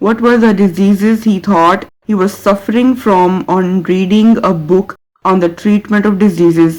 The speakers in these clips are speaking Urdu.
what were the diseases he thought he was suffering from on reading a book on the treatment of diseases।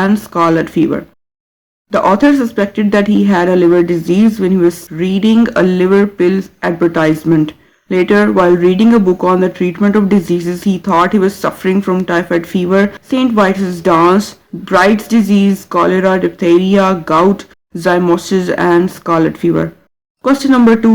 and scarlet fever. The author suspected that he had a liver disease when he was reading a liver pill advertisement. Later, while reading a book on the treatment of diseases, he thought he was suffering from typhoid fever, St. Vitus's dance, Bright's disease, cholera, diphtheria, gout, zymosis and scarlet fever. Question number 2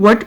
what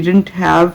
didn't have,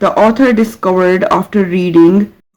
The author discovered after reading,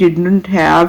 didn't have,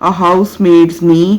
a housemaid's knee,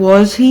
was he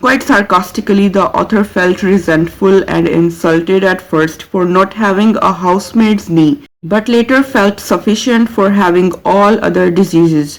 Quite sarcastically, the author felt resentful and insulted at first for not having a housemaid's knee, but later felt sufficient for having all other diseases.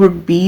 would be,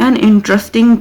an interesting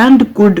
and could,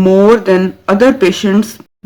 more than other patients,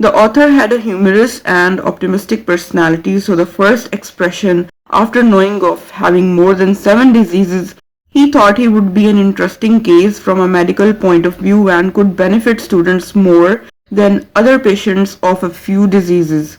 The author had a humorous and optimistic personality, so the first expression, after knowing of having more than 7 diseases, he thought he would be an interesting case from a medical point of view and could benefit students more than other patients of a few diseases.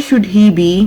should he be,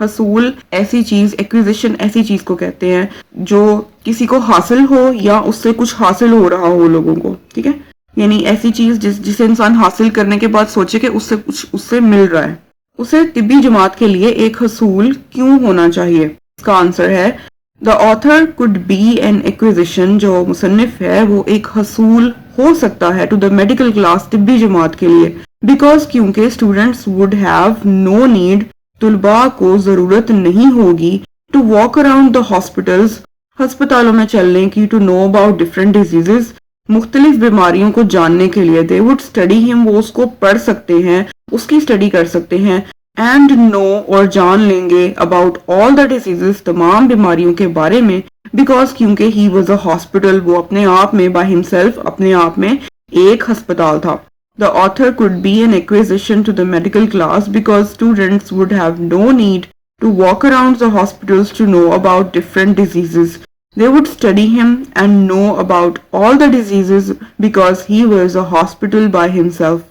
حصول ایسی چیز, ایکویزیشن ایسی چیز کو کہتے ہیں جو کسی کو حاصل ہو یا اس سے کچھ حاصل ہو رہا ہو لوگوں کو, ٹھیک ہے, یعنی ایسی چیز جسے انسان حاصل کرنے کے بعد سوچے کہ اس سے کچھ اس سے مل رہا ہے. اسے طبی جماعت کے لیے ایک حصول کیوں ہونا چاہیے؟ اس کا آنسر ہے The author could be an acquisition. جو مصنف ہے وہ ایک حصول ہو سکتا ہے to the medical class, طبی جماعت کے لیے, because کیونکہ students would have no need, طلباء کو ضرورت نہیں ہوگی to walk around the hospitals, ہسپتالوں میں چلنے کی, to know about different diseases, مختلف بیماریوں کو جاننے کے لیے. They would study him, وہ اس کو پڑھ سکتے ہیں, اس کی اسٹڈی کر سکتے ہیں, and know اور جان لیں گے about all the diseases, تمام بیماریوں کے بارے میں, because کیونکہ he was a hospital, وہ اپنے آپ میں by himself, اپنے آپ میں ایک ہسپتال تھا. The author could be an acquisition to the medical class because students would have no need to walk around the hospitals to know about different diseases. They would study him and know about all the diseases because he was a hospital by himself.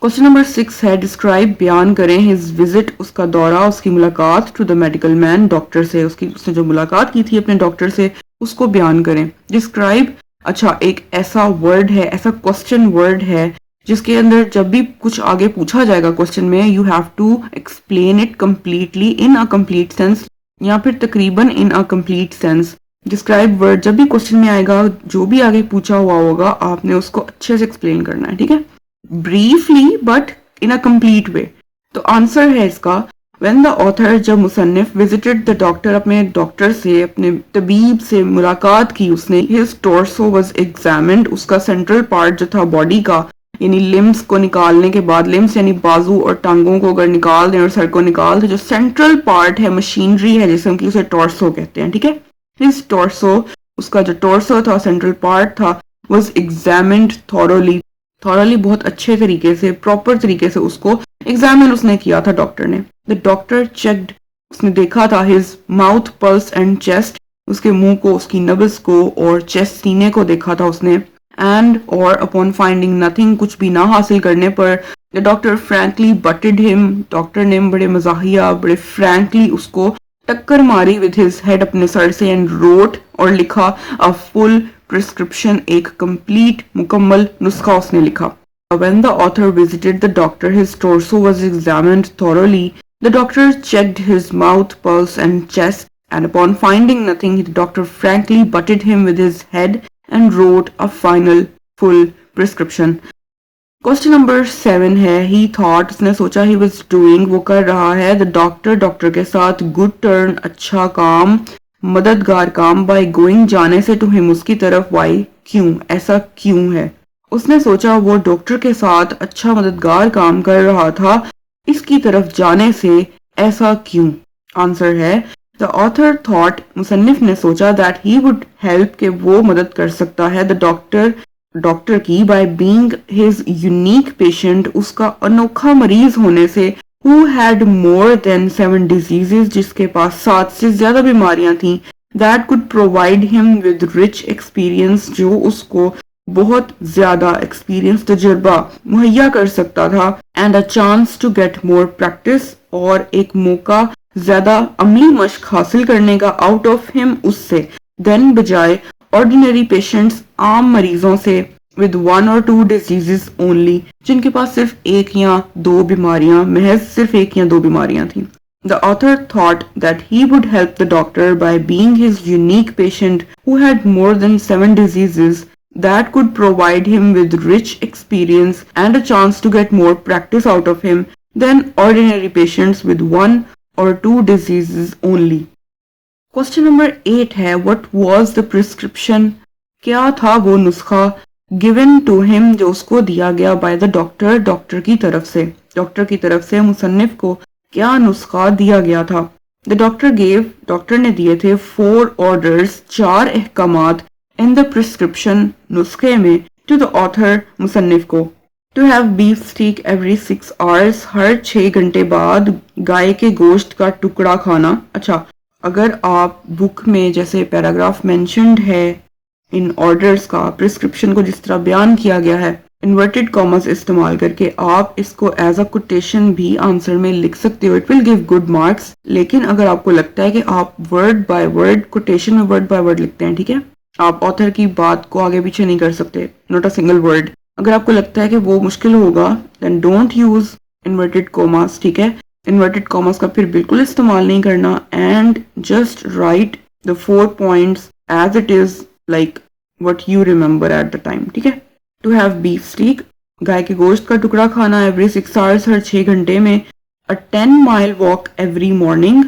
Question number 6 ہے describe, بیان کریں his visit, اس کا دورہ, اس کی ملاقات to the medical man, doctor سے, اس نے جو ملاقات کی تھی اپنے ڈاکٹر سے اس کو بیان کریں. describe, اچھا ایک ایسا ورڈ ہے, ایسا question ورڈ ہے جس کے اندر جب بھی کچھ آگے پوچھا جائے گا کوشچن میں, you have to explain it completely in a complete sense یا پھر تقریباً in a complete sense. describe word جب بھی کوشچن میں آئے گا, جو بھی آگے پوچھا ہوا ہوگا آپ نے اس کو اچھے سے ایکسپلین کرنا ہے, ٹھیک ہے, briefly but in a complete way. تو آنسر ہے اس کا when the author, جب مصنف visited the doctor, اپنے ڈاکٹر سے, اپنے طبیب سے ملاقات کی اس نے, his torso was examined, اس کا سینٹرل پارٹ جو تھا باڈی کا, یعنی لمز کو نکالنے کے بعد, لمز یعنی بازو اور ٹانگوں کو اگر نکال دیں اور سر کو نکال دیں, جو سینٹرل پارٹ ہے, مشینری ہے جسم کی, اسے ٹورسو کہتے ہیں, ٹھیک ہے. his torso, اس کا جو ٹورسو تھا, سینٹرل پارٹ تھا, was examined thoroughly, بہت اچھے طریقے سے, پراپر طریقے سے اس کو ایگزامن اس نے کیا تھا ڈاکٹر نے. the doctor checked, اس نے دیکھا تھا his mouth, pulse and chest, اس کے منہ کو, اس کی نبض کو اور چیسٹ, سینے کو دیکھا تھا اس نے. and or upon finding nothing, کچھ بھی نہ حاصل کرنے پر, the doctor frankly butted him, doctor نے بڑے مزاحیہ, بڑے frankly اس کو ٹکر ماری with his head, اپنے سر سے, and wrote اور لکھا a full prescription, ایک complete مکمل نسخہ اس نے لکھا. when the author visited the doctor, his torso was examined thoroughly, the doctor checked his mouth, pulse and chest, and upon finding nothing, the doctor frankly butted him with his head and wrote a final full prescription. Question number 7 ہے he thought, اس نے سوچا, he was doing, وہ کر رہا ہے, the doctor, ڈاکٹر کے ساتھ, good turn, اچھا کام, مددگار کام, by going, جانے سے, to him, اس کی طرف, why, کیوں, ایسا کیوں ہے. اس نے سوچا وہ ڈاکٹر کے ساتھ اچھا مددگار کام کر رہا تھا, اس کی طرف جانے سے, ایسا کیوں. آنسر ہے The author thought, مصنف نے سوچا, that he would help, کہ وہ مدد کر سکتا ہے, the doctor, ڈاکٹر کی, by being his unique patient, اس کا انوکھا مریض ہونے سے, who had more than 7 diseases, جس کے پاس 7 سے زیادہ بیماریاں تھیں, that could provide him with rich experience, جو اس کو بہت زیادہ ایکسپیرینس, تجربہ مہیا کر سکتا تھا, and a chance to get more practice, اور ایک موقع زیادہ عملی مشق حاصل کرنے کا, out of him, اس سے, then بجائے ordinary patients, عام مریضوں سے, with 1 or 2 diseases only, جن کے پاس صرف 1 یا 2 بیماریاں, محض صرف 1 یا 2 بیماریاں تھیں. The author thought that he would help the doctor by being his unique patient who had more than 7 diseases, that could provide him with rich experience and a chance to get more practice out of him than ordinary patients with 1 or 2 diseases only. Question number 8 ہے what was the prescription, کیا تھا وہ نسخہ, given to him, جو اس کو دیا گیا, by the doctor, ڈاکٹر کی طرف سے, ڈاکٹر کی طرف سے مصنف کو کیا نسخہ دیا گیا تھا. The doctor gave, ڈاکٹر نے دیے تھے 4 orders, 4 احکامات, in the prescription, نسخے میں, to the author, مصنف کو. To have beef steak every 6 hours, ہر 6 گھنٹے بعد گائے کے گوشت کا ٹکڑا کھانا. اچھا, اگر آپ بک میں جیسے پیراگراف مینشنڈ ہے ان آرڈرز کا, پرسکرپشن کو جس طرح بیان کیا گیا ہے, انورٹیڈ کاماز استعمال کر کے آپ اس کو ایز اے کوٹیشن بھی آنسر میں لکھ سکتے ہو. It will give good marks. لیکن اگر آپ کو لگتا ہے کہ آپ ورڈ بائی ورڈ کوٹیشن میں ورڈ بائی ورڈ لکھتے ہیں, ٹھیک ہے, آپ آتھر کی بات کو آگے پیچھے نہیں کر سکتے, نوٹ اے سنگل ورڈ, اگر آپ کو لگتا ہے کہ وہ مشکل ہوگا دین ڈونٹ یوز انورٹیڈ کاماز, ٹھیک ہے. انورٹیڈ کاماز کا پھر بالکل استعمال نہیں کرنا, and just right the 4 points as it is, like what you remember at the time, ٹھیک ہے. To have beef steak, گائے کے گوشت کا ٹکڑا کھانا every 6 hours, ہر 6 گھنٹے میں. A 10-mile walk every morning,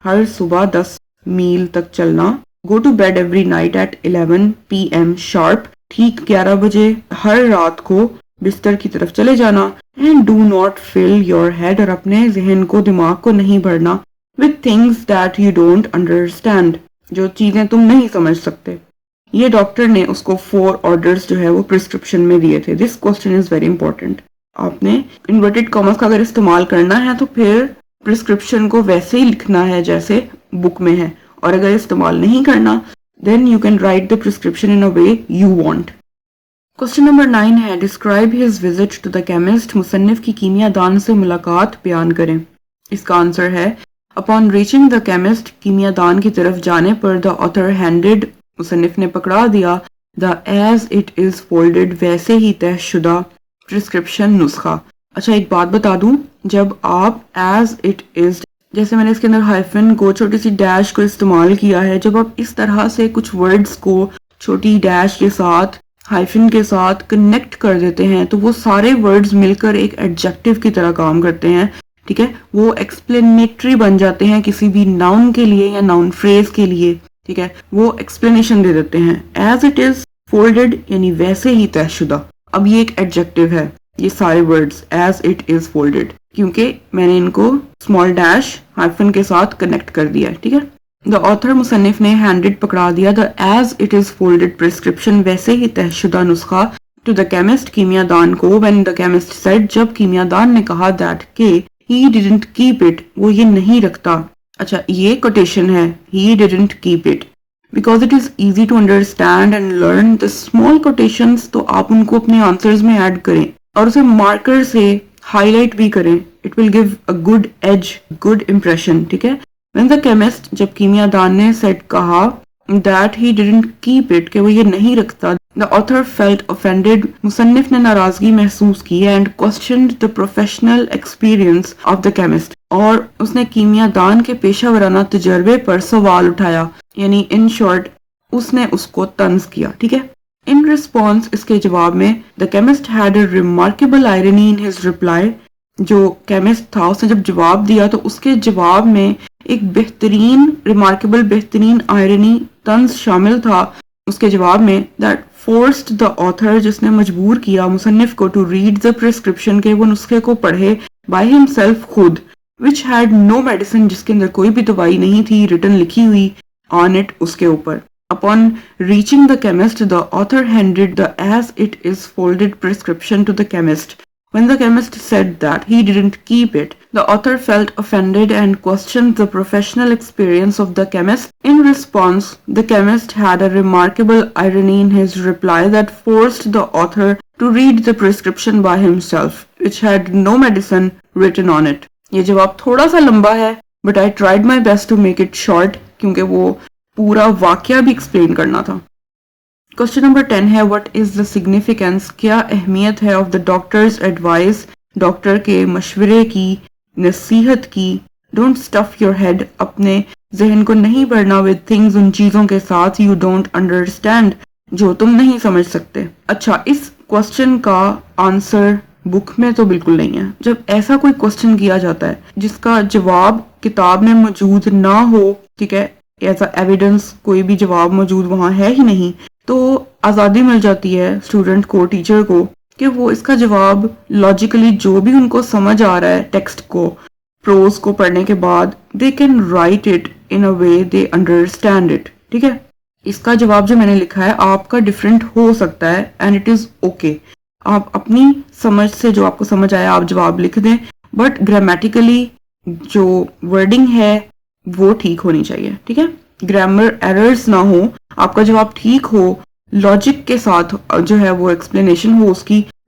ہر صبح 10 میل تک چلنا. Go to bed every night at 11 PM sharp, ٹھیک 11 بجے ہر رات کو بستر کی طرف چلے جانا. And do not fill your head, اور اپنے ذہن کو, دماغ کو نہیں بھرنا with things that you don't understand, جو چیزیں تم نہیں سمجھ سکتے. یہ ڈاکٹر نے اس کو 4 آرڈرز جو ہے وہ پرسکرپشن میں دیے تھے. دس کوسچن از ویری امپورٹنٹ. آپ نے انورٹیڈ کاماز کا اگر استعمال کرنا ہے تو پھر پرسکرپشن کو ویسے ہی لکھنا ہے جیسے بک میں ہے, اور اگر استعمال نہیں کرنا then you can write the prescription in a way you want. Question number 9 ہے describe his visit to the chemist. مصنف کی کیمیا دان سے ملاقات بیان کریں. اس کا آنسر ہے Upon reaching the chemist, کیمیا دان کی طرف جانے پر the author handed, مصنف نے پکڑا دیا the as it is folded, ویسے ہی طے شدہ prescription نسخہ. اچھا ایک بات بتا دوں, جب آپ as it is, جیسے میں نے اس کے اندر ہائفن کو, چھوٹی سی ڈیش کو استعمال کیا ہے, جب آپ اس طرح سے کچھ ورڈز کو چھوٹی ڈیش کے ساتھ ہائفن کے ساتھ کنیکٹ کر دیتے ہیں تو وہ سارے ورڈز مل کر ایک ایڈجیکٹو کی طرح کام کرتے ہیں, ٹھیک ہے. وہ ایکسپلینیٹری بن جاتے ہیں کسی بھی ناؤن کے لیے یا ناؤن فریز کے لیے, ٹھیک ہے, وہ ایکسپلینیشن دے دیتے ہیں. ایز اٹ از فولڈڈ یعنی ویسے ہی طے شدہ. اب یہ ایک ایڈجیکٹو ہے, یہ سارے ورڈز ایز اٹ از فولڈڈ, کیونکہ میں نے ان کو اسمال ڈیش ہائفن کے ساتھ کنیکٹ کر دیا ہے, ٹھیک ہے. دا آتھر مصنف نے ہینڈڈ پکڑا دیا دا ایز اٹ از فولڈڈ پرسکرپشن, ویسے ہی طے شدہ نسخہ, ٹو دا کیمسٹ, کیمیا دان کو, وین دا کیمسٹ سیڈ, جب کیمیا دان نے کہا دیٹ کہ he didn't keep it, وہ یہ نہیں رکھتا. اچھا یہ کوٹیشن ہے he didn't keep it because it is easy to understand and learn. the small quotations تو آپ ان کو اپنے آنسرز میں ایڈ کریں اور اسے مارکر سے ہائی لائٹ بھی کریں. it will give a good edge, good impression, ٹھیک ہے. when the chemist, جب کیمیا دان نے said کہا that he didn't keep it, کہ وہ یہ نہیں رکھتا, the author felt offended, مصنف نے ناراضگی محسوس کی, and questioned the professional experience of the chemist, اور اس نے کیمیا دان کے پیشہ ورانہ تجربے پر سوال اٹھایا, یعنی in short اس نے اس کو طنز کیا, ٹھیک ہے. in response, اس کے جواب میں, the chemist had a remarkable irony in his reply, جو کیمسٹ تھا اس نے جب جواب دیا تو اس کے جواب میں ایک بہترین, ریمارکیبل بہترین آئرنی, طنز شامل تھا اس کے جواب میں. that forced the author, جس نے مجبور کیا مصنف کو, to read the prescription, کہ وہ نسخے کو پڑھے, by himself, خود, which had no medicine, جس کے اندر کوئی بھی دوائی نہیں تھی, written لکھی ہوئی, on it, اس کے اوپر. upon reaching the chemist, the author handed the as it is folded prescription to the chemist. When the chemist said that he didn't keep it, the author felt offended and questioned the professional experience of the chemist. In response, the chemist had a remarkable irony in his reply that forced the author to read the prescription by himself, which had no medicine written on it. یہ جواب تھوڑا سا لمبا ہے, but I tried my best to make it short, کیونکہ وہ پورا واقعہ بھی ایکسپلین کرنا تھا. Question number 10 ہے what is the significance, کیا اہمیت ہے of the doctor's advice, doctor کے مشورے کی, نصیحت کی. don't stuff your head, اپنے ذہن کو نہیں بھرنا with things, ان چیزوں کے ساتھ, you don't understand, جو تم نہیں سمجھ سکتے. اچھا اس کوسچن کا آنسر بک میں تو بالکل نہیں ہے. جب ایسا کوئی کوسچن کیا جاتا ہے جس کا جواب کتاب میں موجود نہ ہو, ٹھیک ہے, ایسا ایویڈنس کوئی بھی جواب موجود وہاں ہے ہی نہیں, تو آزادی مل جاتی ہے اسٹوڈنٹ کو, ٹیچر کو, کہ وہ اس کا جواب لاجیکلی جو بھی ان کو سمجھ آ رہا ہے ٹیکسٹ کو, پروز کو پڑھنے کے بعد, they can write it in a way they understand it, ٹھیک ہے. اس کا جواب جو میں نے لکھا ہے آپ کا ڈفرینٹ ہو سکتا ہے, and it is okay. آپ اپنی سمجھ سے جو آپ کو سمجھ آیا آپ جواب لکھ دیں, بٹ گرامیٹیکلی جو ورڈنگ ہے وہ ٹھیک ہونی چاہیے, ٹھیک ہے. گرامر ایررز نہ ہو, آپ کا جواب ٹھیک ہو, لاجک کے ساتھ جو ہے وہ ایکسپلینیشن ہو اس کی,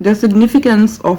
the significance of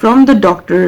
from the doctor,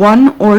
1 or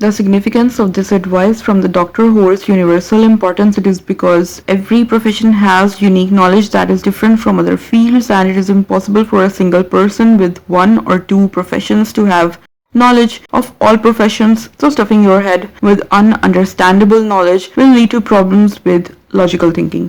The significance of this advice from the doctor holds universal importance. It is because every profession has unique knowledge that is different from other fields, and it is impossible for a single person with 1 or 2 professions to have knowledge of all professions. So stuffing your head with ununderstandable knowledge will lead to problems with logical thinking.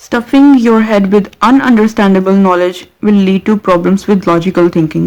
Stuffing your head with ununderstandable knowledge will lead to problems with logical thinking.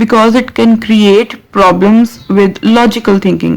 because it can create problems with logical thinking.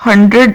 100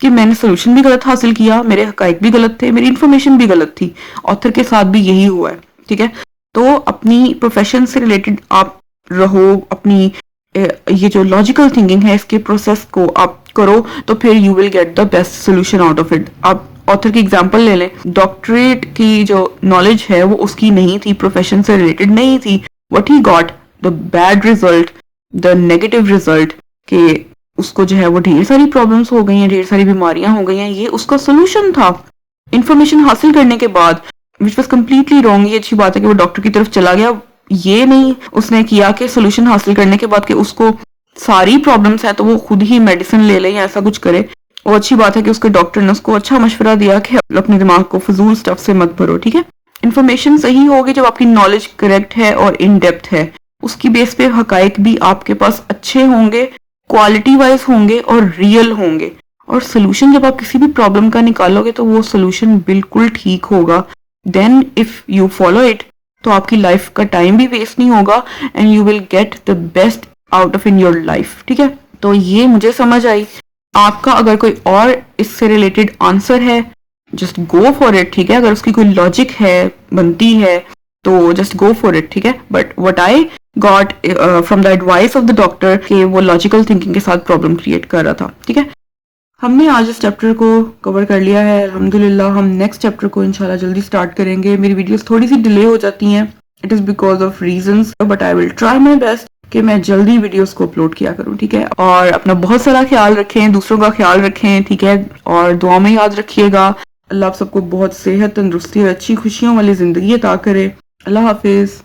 کہ میں نے سولوشن بھی غلط حاصل کیا, میرے حقائق بھی غلط تھے, میری انفارمیشن بھی غلط تھی. آتھر کے ساتھ بھی یہی ہوا ہے, ٹھیک ہے. تو اپنی پروفیشن سے ریلیٹڈ آپ رہو, اپنی یہ جو لاجیکل تھنکنگ ہے اس کے پروسیس کو آپ کرو, تو پھر you will get the best solution out of it. آپ آتھر کی ایگزامپل لے لیں, ڈاکٹریٹ کی جو نالج ہے وہ اس کی نہیں تھی, پروفیشن سے ریلیٹڈ نہیں تھی. What he got the bad result, the negative result, کہ اس کو جو ہے وہ ڈھیر ساری پرابلمس ہو گئی ہیں, ڈھیر ساری بیماریاں ہو گئی ہیں. یہ اس کا سولوشن تھا انفارمیشن حاصل کرنے کے بعد, وچ واز کمپلیٹلی رانگ. یہ اچھی بات ہے کہ وہ ڈاکٹر کی طرف چلا گیا, یہ نہیں اس نے کیا کہ سولوشن حاصل کرنے کے بعد کہ اس کو ساری پرابلمس ہیں تو وہ خود ہی میڈیسن لے لے یا ایسا کچھ کرے. وہ اچھی بات ہے کہ اس کے ڈاکٹر نے اس کو اچھا مشورہ دیا کہ اپنے دماغ کو فضول سٹف سے مت بھرو, ٹھیک ہے. انفارمیشن صحیح ہوگی جب آپ کی نالج کریکٹ ہے اور ان ڈیپتھ ہے, اس کی بیس پہ حقائق بھی آپ کے پاس اچھے ہوں گے, کوالٹی وائز ہوں گے اور ریئل ہوں گے. اور سولوشن جب آپ کسی بھی پرابلم کا نکالو گے تو وہ سولوشن بالکل ٹھیک ہوگا. دین اف یو فالو اٹ تو آپ کی لائف کا ٹائم بھی ویسٹ نہیں ہوگا, and you will get the best out of in your life, ٹھیک ہے. تو یہ مجھے سمجھ آئی. آپ کا اگر کوئی اور اس سے ریلیٹڈ آنسر ہے, جسٹ گو فار اٹ, ٹھیک ہے. اگر اس کی کوئی لاجک ہے, بنتی ہے, تو جسٹ گو فار اٹ, ٹھیک ہے. But what I got from the advice of the doctor کہ وہ لاجیکل تھنکنگ کے ساتھ پرابلم کریٹ کر رہا تھا, ٹھیک ہے. ہم نے آج اس چیپٹر کو کور کر لیا ہے الحمدللہ. ہم نیکسٹ چیپٹر کو انشاءاللہ جلدی سٹارٹ کریں گے. میری ویڈیوز تھوڑی سی ڈیلے ہو جاتی ہیں, it is because of reasons, but I will try my best کہ میں جلدی ویڈیوز کو اپلوڈ کیا کروں, ٹھیک ہے. اور اپنا بہت سارا خیال رکھیں, دوسروں کا خیال رکھیں, ٹھیک ہے. اور دعا میں یاد رکھیے گا. اللہ آپ سب کو بہت صحت, تندرستی اور اچھی خوشیوں والی زندگی عطا کرے. اللہ حافظ.